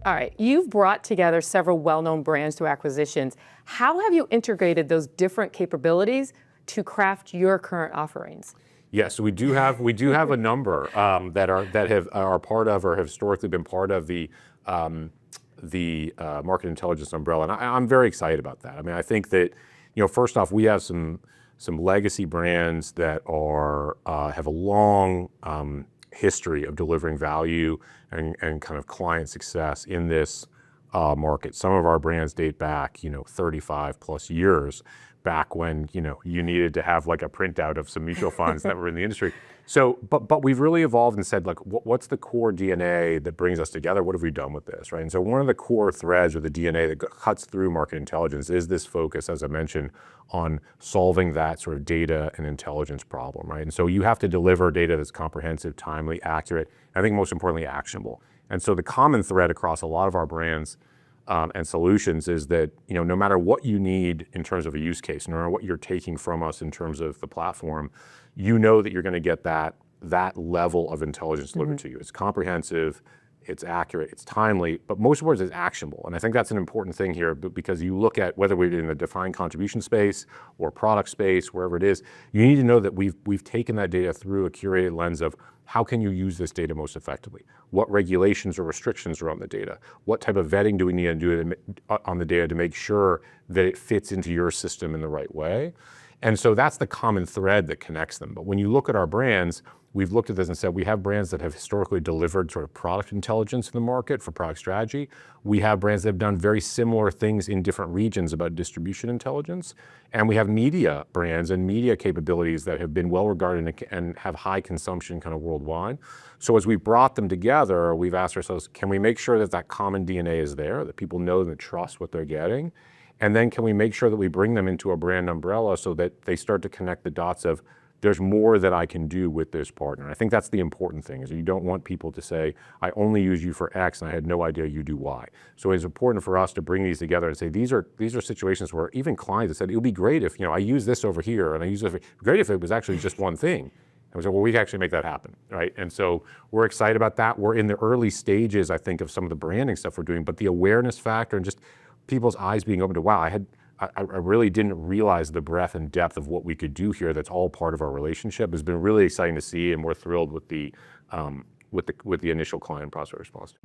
All right, you've brought together several well-known brands through acquisitions. How have you integrated those different capabilities to craft your current offerings? Yes, so we do have a number that are part of or have historically been part of the market intelligence umbrella, and I'm very excited about that. I mean, I think that first off, we have some legacy brands that are have a long history of delivering value and kind of client success in this market. Some of our brands date back 35 plus years, back when you needed to have like a printout of some mutual funds that were in the industry. So, but we've really evolved and said, like, what's the core DNA that brings us together? What have we done with this, right? And so one of the core threads or the DNA that cuts through market intelligence is this focus, as I mentioned, on solving that sort of data and intelligence problem, right? And so you have to deliver data that's comprehensive, timely, accurate, I think most importantly, actionable. And so the common thread across a lot of our brands and solutions is that no matter what you need in terms of a use case, no matter what you're taking from us in terms of the platform, you know that you're going to get that level of intelligence delivered to you. It's comprehensive, it's accurate, it's timely, but most importantly, it's actionable. And I think that's an important thing here, because you look at whether we're in the defined contribution space or product space, wherever it is, you need to know that we've taken that data through a curated lens of how can you use this data most effectively? What regulations or restrictions are on the data? What type of vetting do we need to do on the data to make sure that it fits into your system in the right way? And so that's the common thread that connects them. But when you look at our brands, we've looked at this and said we have brands that have historically delivered sort of product intelligence in the market for product strategy. We have brands that have done very similar things in different regions about distribution intelligence. And we have media brands and media capabilities that have been well regarded and have high consumption kind of worldwide. So as we've brought them together, we've asked ourselves, can we make sure that that common DNA is there, that people know and trust what they're getting? And then can we make sure that we bring them into a brand umbrella so that they start to connect the dots of there's more that I can do with this partner. I think that's the important thing, is you don't want people to say, I only use you for X and I had no idea you do Y. So it's important for us to bring these together and say, these are situations where even clients have said, it would be great if I use this over here and I use it, great if it was actually just one thing. And we said, well, we can actually make that happen, right? And so we're excited about that. We're in the early stages, I think, of some of the branding stuff we're doing, but the awareness factor and just people's eyes being open to, wow, I really didn't realize the breadth and depth of what we could do here. That's all part of our relationship. It's been really exciting to see, and we're thrilled with the initial client and prospect response.